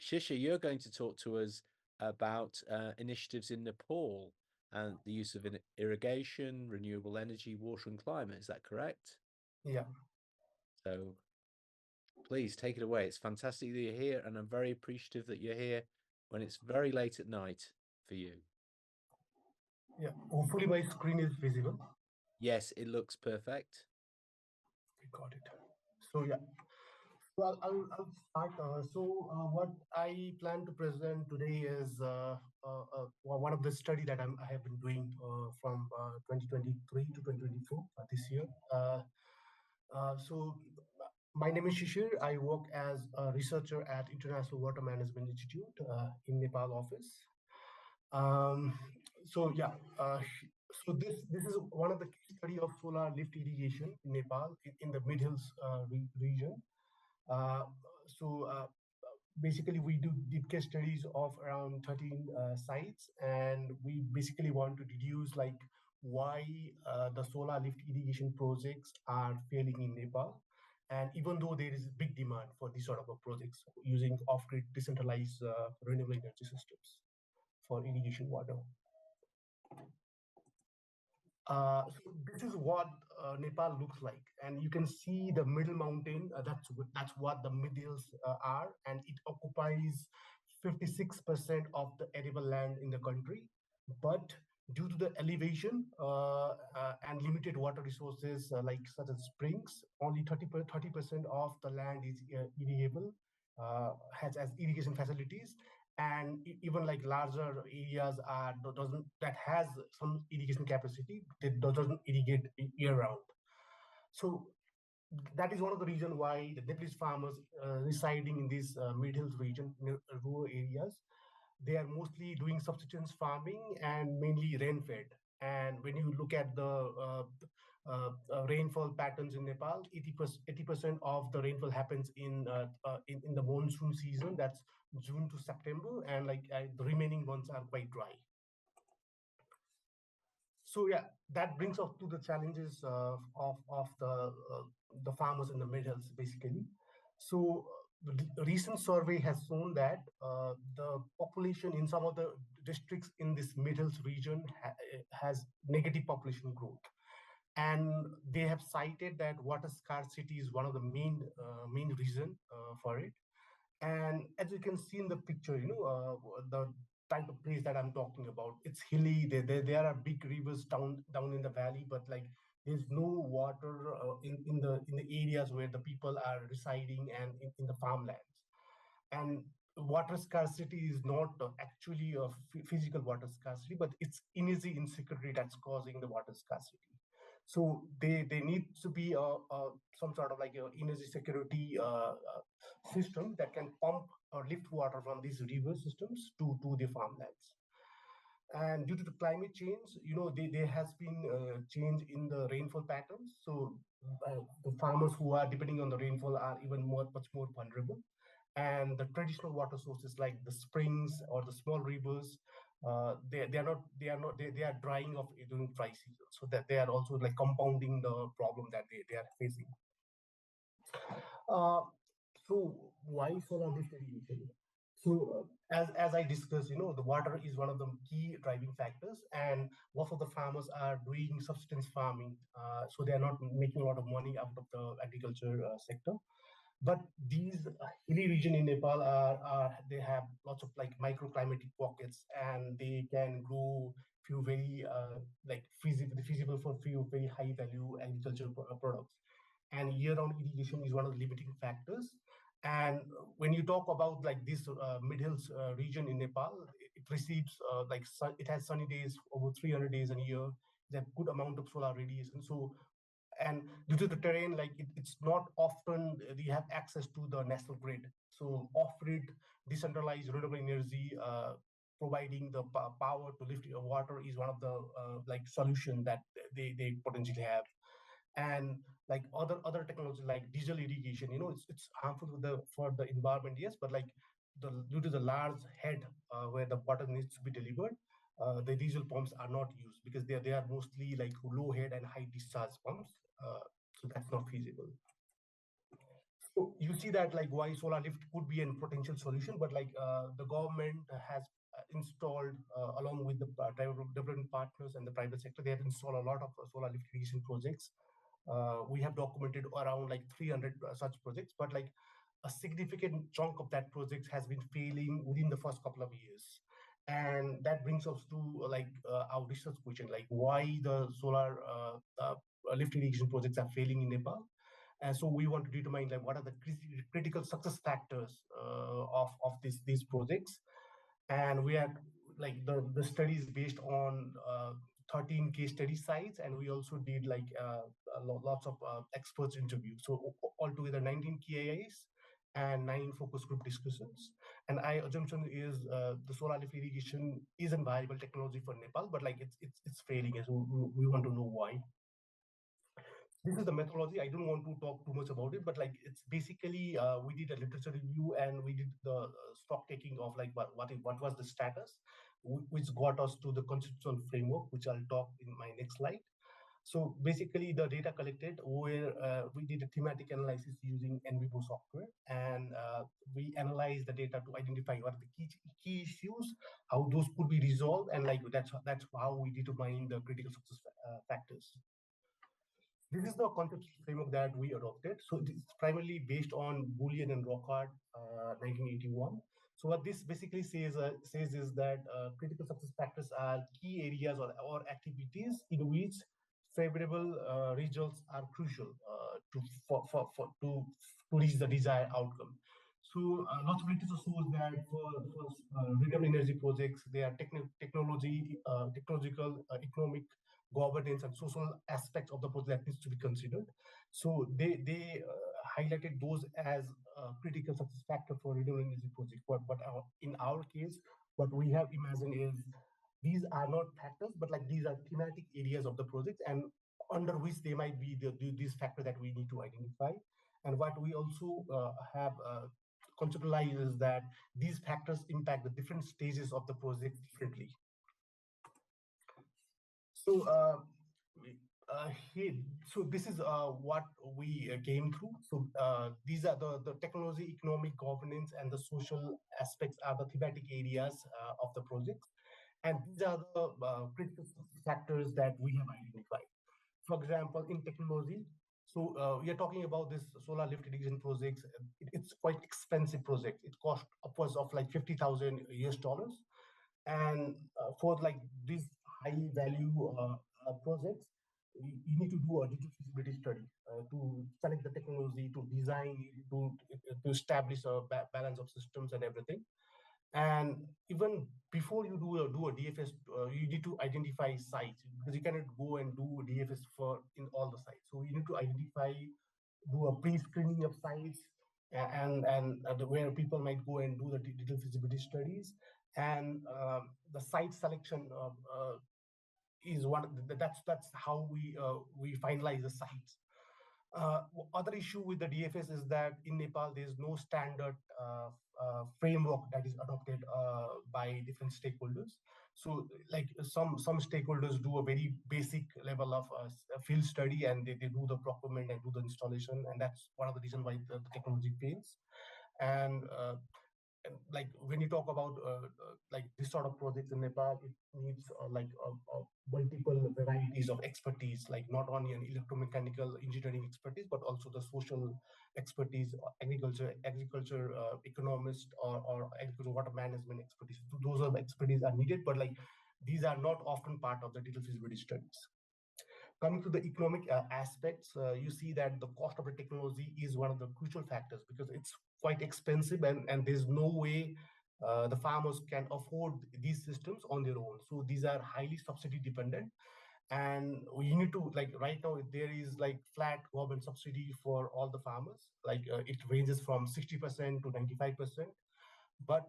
Shisha, you're going to talk to us about initiatives in Nepal and the use of irrigation, renewable energy, water, and climate. Is that correct? Yeah, So please take it away. It's fantastic that you're here, and I'm very appreciative that you're here when it's very late at night for you. yeah. Hopefully my screen is visible. Yes, it looks perfect. We got it. So yeah. Well, I'll start. What I plan to present today is one of the study that I have been doing from 2023 to 2024 this year. So my name is Shishir. I work as a researcher at International Water Management Institute in Nepal office. Um, so yeah, uh, this is one of the case study of solar lift irrigation in Nepal in the Mid Hills region. Uh, so basically, we did case studies of around 13 sites, and we basically want to deduce like why the solar lift irrigation projects are failing in Nepal. And even though there is big demand for these sort of projects using off-grid decentralized renewable energy systems for irrigation water. So this is what Nepal looks like, and you can see the middle mountain. That's what the mid hills are, and it occupies 56% of the arable land in the country. But due to the elevation and limited water resources like such as springs, only 30% of the land is irrigable, has as irrigation facilities, and even like larger areas are doesn't that has some irrigation capacity that doesn't irrigate year round. So that is one of the reasons why the Nepalese farmers residing in these mid hills region, rural areas, they are mostly doing subsistence farming and mainly rain fed. And when you look at the rainfall patterns in Nepal, 80% of the rainfall happens in the monsoon season. That's June to September, and the remaining months are quite dry. So yeah, that brings us to the challenges of the farmers in the mid hills basically. So the recent survey has shown that the population in some of the districts in this mid hills region has negative population growth, and they have cited that water scarcity is one of the main reason for it. And as you can see in the picture, the type of place that I'm talking about, it's hilly. There are big rivers down in the valley, but like there's no water in the areas where the people are residing and in the farmlands. And water scarcity is not actually a physical water scarcity, but it's energy insecurity that's causing the water scarcity. So they need to be some sort of like a energy security system that can pump or lift water from these river systems to the farmlands. And due to the climate change, there has been a change in the rainfall patterns. So the farmers who are depending on the rainfall are even much more vulnerable. And the traditional water sources like the springs or the small rivers, they are drying off during dry season. So that they are also like compounding the problem that they are facing. Uh, so why solar lift irrigation? So as I discussed, the water is one of the key driving factors, and most of the farmers are doing subsistence farming, so they are not making a lot of money out of the agriculture sector. But these hilly region in Nepal they have lots of like microclimatic pockets, and they can grow few very feasible for few very high value agricultural products. And year-round irrigation is one of the limiting factors. And when you talk about like this mid hills region in Nepal, it receives it has sunny days over 300 days a year. They have good amount of solar radiation. So and due to the terrain, like it's not often we have access to the national grid. So off-grid decentralized renewable energy providing the power to lift your water is one of the like solution that they potentially have. And like other technology like diesel irrigation, it's harmful for the environment, yes, but like due to the large head where the water needs to be delivered, the diesel pumps are not used because they are mostly like low head and high discharge pumps. So that's not feasible. So you see that like why solar lift could be a potential solution, but like the government has installed along with the development partners and the private sector, they have installed a lot of solar lift irrigation projects. We have documented around like 300 such projects, but like a significant chunk of that project has been failing within the first couple of years. And that brings us to our research question, like why the solar lift irrigation projects are failing in Nepal. And so we want to determine like what are the critical success factors of these projects. And we had like the studies based on 13 case study sites, and we also did like lots of experts interviews. So altogether 19 KIAs and 9 focus group discussions. And I assumption is the solar lift irrigation isn't viable technology for Nepal, but like it's failing. So we want to know why. This is the methodology. I don't want to talk too much about it, but like it's basically we did a literature review and we did the stock taking of like what was the status, which got us to the conceptual framework, which I'll talk in my next slide. So basically, the data collected where we did a thematic analysis using NVivo software, and we analyzed the data to identify what are the key issues, how those could be resolved, and like that's how we determine the critical success factors. This is the concept framework that we adopted. So it's primarily based on Boolean and Rockard, 1981. So what this basically says is that critical success factors are key areas or activities in which favorable results are crucial to reach the desired outcome. So lots of literature shows that for renewable energy projects, there are technological, economic, governance and social aspects of the project that needs to be considered. So they highlighted those as a critical success factor for renewable energy project. But in our case, what we have imagined is these are not factors, but like these are thematic areas of the project, and under which they might be these factors that we need to identify. And what we also have conceptualized is that these factors impact the different stages of the project differently. So, here, so this is what we came through. So these are the technology, economic, governance, and the social aspects are the thematic areas of the project. And these are the critical factors that we have identified. For example, in technology, so we are talking about this solar lift irrigation projects. It's quite expensive project. It cost upwards of like 50,000 US dollars. And for like these high value projects, you need to do a digital feasibility study to select the technology, to design, to establish a balance of systems and everything. And even before you do a DFS, you need to identify sites, because you cannot go and do DFS for in all the sites. So you need to identify, do a pre-screening of sites, where people might go and do the digital feasibility studies. And the site selection is one. That's how we finalize the sites. Other issue with the DFS is that in Nepal there is no standard framework that is adopted by different stakeholders. So, like some stakeholders do a very basic level of field study, and they do the procurement and do the installation, and that's one of the reasons why the technology fails. And like when you talk about like this sort of projects in Nepal, it needs multiple varieties of expertise, like not only an electromechanical engineering expertise, but also the social expertise, agriculture economist, or agriculture water management expertise. Those are the expertise are needed, but like these are not often part of the digital feasibility studies. Coming to the economic aspects, you see that the cost of the technology is one of the crucial factors, because it's quite expensive, and there's no way the farmers can afford these systems on their own. So these are highly subsidy dependent. And you need to, like right now, there is like flat government subsidy for all the farmers. Like it ranges from 60% to 95%. But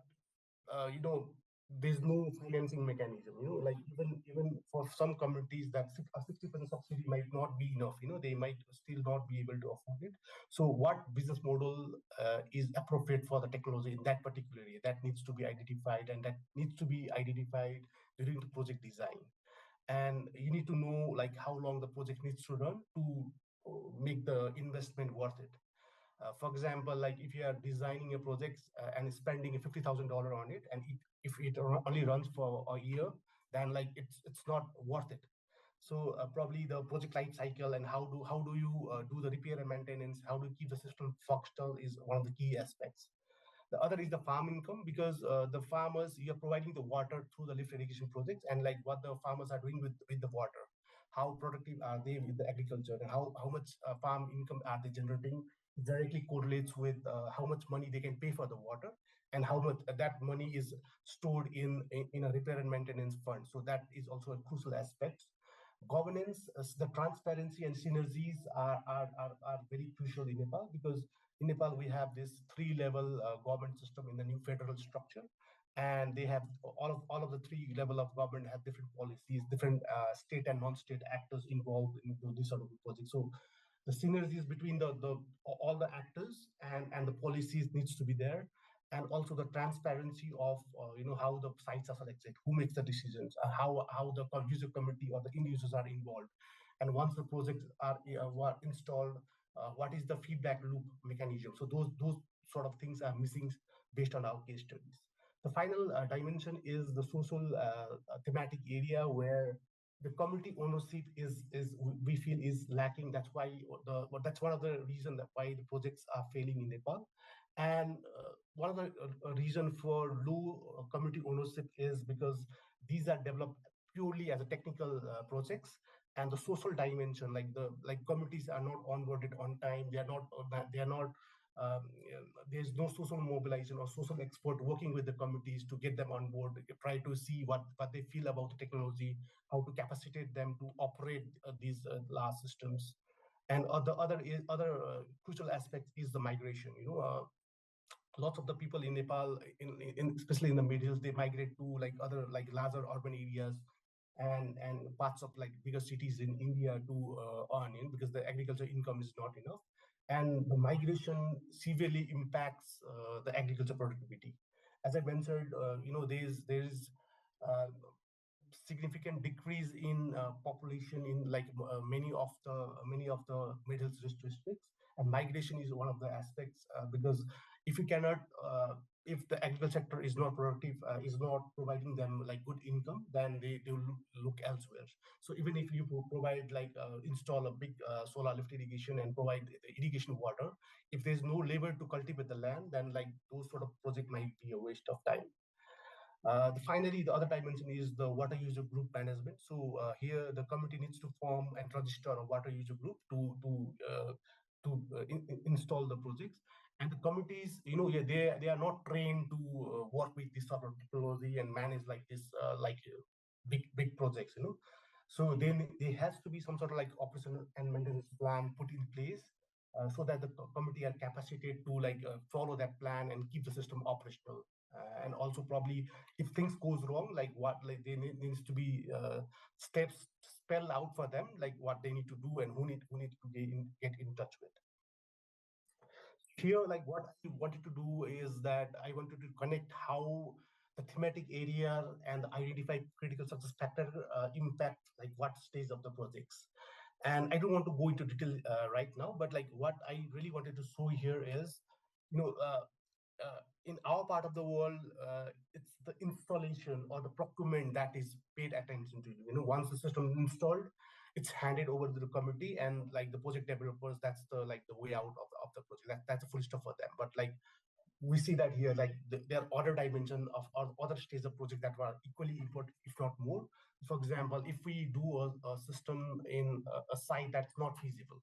there's no financing mechanism. Like even for some communities, that a 60% subsidy might not be enough. They might still not be able to afford it. So what business model is appropriate for the technology in that particular area, that needs to be identified, and that needs to be identified during the project design. And you need to know like how long the project needs to run to make the investment worth it. For example, like if you are designing a project and spending $50,000 on it, and if it only runs for a year, then like it's not worth it. So probably the project life cycle and how do you do the repair and maintenance, how do you keep the system functional is one of the key aspects. The other is the farm income, because the farmers, you're providing the water through the lift irrigation projects, and like what the farmers are doing with the water, how productive are they with the agriculture, and how much farm income are they generating, directly correlates with how much money they can pay for the water, and how much that money is stored in a repair and maintenance fund. So that is also a crucial aspect. Governance, the transparency and synergies are very crucial in Nepal, because in Nepal we have this three-level government system in the new federal structure, and they have all of the three level of government have different policies, different state and non-state actors involved in this sort of project. So the synergies between the all the actors and the policies needs to be there, and also the transparency of how the sites are selected, who makes the decisions, how the user committee or the end users are involved, and once the projects are installed, what is the feedback loop mechanism. So those sort of things are missing based on our case studies. The final dimension is the social thematic area, where the community ownership is we feel is lacking. That's why that's one of the reason that why the projects are failing in Nepal. And one of the reason for low community ownership is because these are developed purely as a technical projects, and the social dimension, like the like communities are not onboarded on time, they are not there's no social mobilization or social expert working with the communities to get them on board, try to see what they feel about the technology, how to capacitate them to operate these large systems. And other crucial aspect is the migration. Lots of the people in Nepal, especially in the mid hills, they migrate to like other like larger urban areas and parts of like bigger cities in India to earn in, because the agriculture income is not enough, and the migration severely impacts the agriculture productivity. As I mentioned, there is uh, significant decrease in population in like many of the middle districts, and migration is one of the aspects, because if you cannot if the agriculture sector is not productive, is not providing them like good income, then they will look elsewhere. So even if you provide like install a big solar lift irrigation and provide irrigation water, if there's no labor to cultivate the land, then like those sort of project might be a waste of time. Finally, the other dimension is the water user group management. So here, the community needs to form and register a water user group to install the projects. And the communities, yeah, they are not trained to work with this sort of technology and manage like this big projects. So then there has to be some sort of like operational and maintenance plan put in place, so that the committee are capacitated to like follow that plan and keep the system operational. And also probably if things goes wrong, like what like needs to be steps spelled out for them, like what they need to do and who need to get in touch with. Here, like what I wanted to do is that I wanted to connect how the thematic area and identify critical success factor impact like what stage of the projects. And I don't want to go into detail right now, but like what I really wanted to show here is, you know, in our part of the world, it's the installation or the procurement that is paid attention to. Once the system is installed, it's handed over to the committee and like the project developers. That's the way out of the project. That's a full stop for them. But like we see that here, like there are other dimension of other stages of project that were equally important, if not more. For example, if we do a system in a site that's not feasible,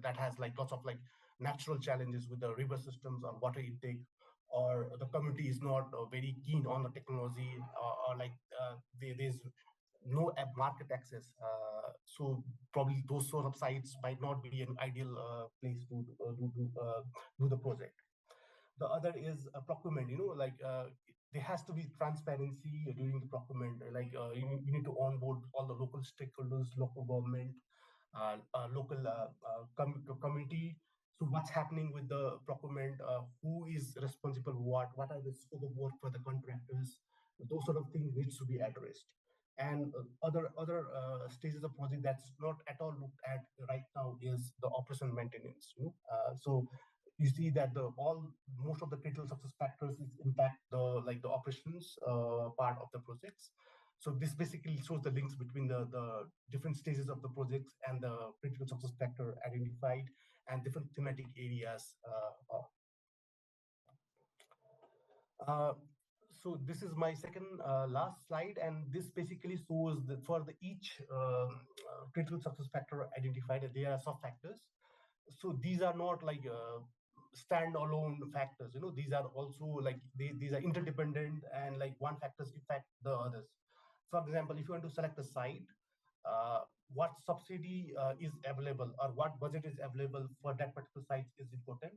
that has like lots of like natural challenges with the river systems or water intake, or the community is not very keen on the technology, or like there's no market access. So probably those sort of sites might not be an ideal place to do the project. The other is procurement. Like there has to be transparency during the procurement. Like you need to onboard all the local stakeholders, local government, local community. So what's happening with the procurement? Who is responsible? What are the scope of work for the contractors? Those sort of things needs to be addressed. And other stages of project that's not at all looked at right now is the operation maintenance. So you see that the all most of the critical success factors is impact the operations part of the projects. So this basically shows the links between the different stages of the projects and the critical success factor identified and different thematic areas. Uh, so this is my second last slide, and this basically shows that for the each critical success factor identified, there are sub factors. So these are not like standalone factors. These are also like these are interdependent, and like one factors affect the others. For example, if you want to select a site, what subsidy is available or what budget is available for that particular site is important.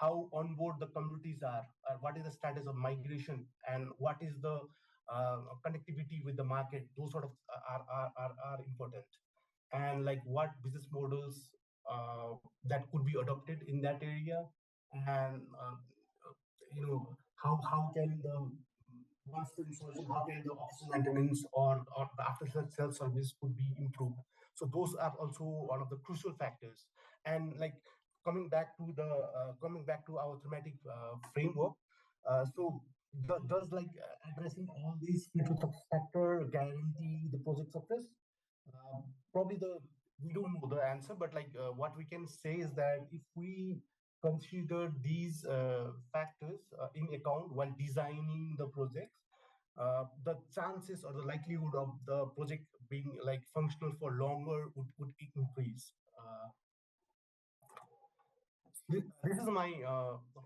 How on board the communities are, what is the status of migration, and what is the connectivity with the market. Those sort of are important. And like what business models that could be adopted in that area, and how can the once the installation, how can the office maintenance or the after sales service could be improved. So those are also one of the crucial factors. And like coming back to our thematic framework. Does like addressing all these critical success factor guarantee the project success? Probably we don't know the answer, but like what we can say is that if we consider these factors in account while designing the projects, the chances or the likelihood of the project being like functional for longer would increase. This is my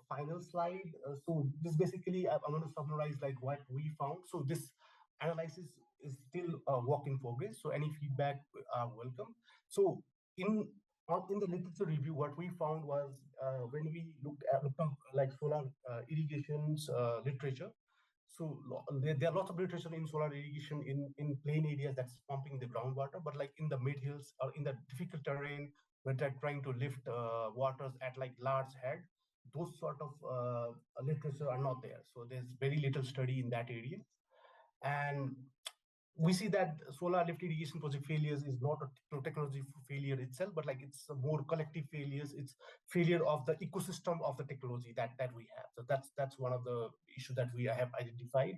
final slide. So this basically, I'm going to summarize like what we found. So this analysis is still a work in progress. So any feedback are welcome. So in in the literature review, what we found was when we looked up like solar irrigations literature. So there are lots of literature in solar irrigation in plain areas that's pumping the groundwater, but like in the mid hills or in the difficult terrain where they're trying to lift waters at like large head, those sort of literature are not there. So there's very little study in that area. And we see that solar lift irrigation project failures is not a technology failure itself, but like it's a more collective failures. It's failure of the ecosystem of the technology that we have. So that's one of the issues that we have identified.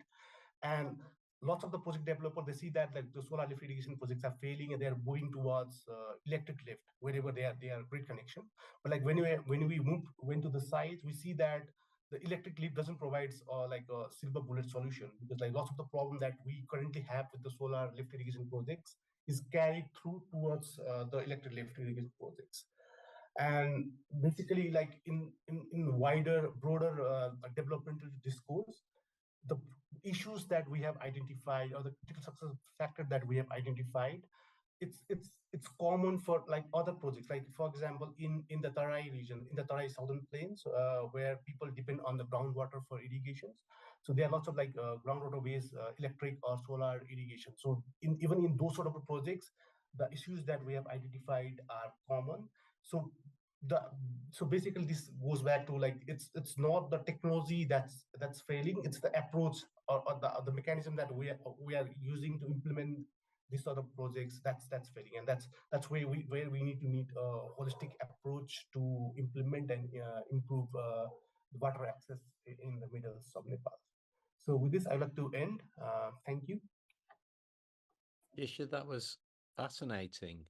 And lots of the project developer, they see that like the solar lift irrigation projects are failing and they are moving towards electric lift wherever they are grid connection. But like when we went to the sites, we see that the electric lift doesn't provide like a silver bullet solution, because like lots of the problem that we currently have with the solar lift irrigation projects is carried through towards the electric lift irrigation projects. And basically like in wider broader developmental discourse, the issues that we have identified or the critical success factor that we have identified, it's common for like other projects, like for example in the Tarai region, in the Tarai southern plains, where people depend on the groundwater for irrigations. So there are lots of like groundwater based electric or solar irrigation. So even in those sort of projects, the issues that we have identified are common. So the so basically this goes back to like it's not the technology that's failing, it's the approach or the mechanism that we are using to implement these sort of projects that's failing. And that's where we need a holistic approach to implement and improve water access in the middle of Nepal. So with this I'd like to end. Thank you. Shisha, that was fascinating.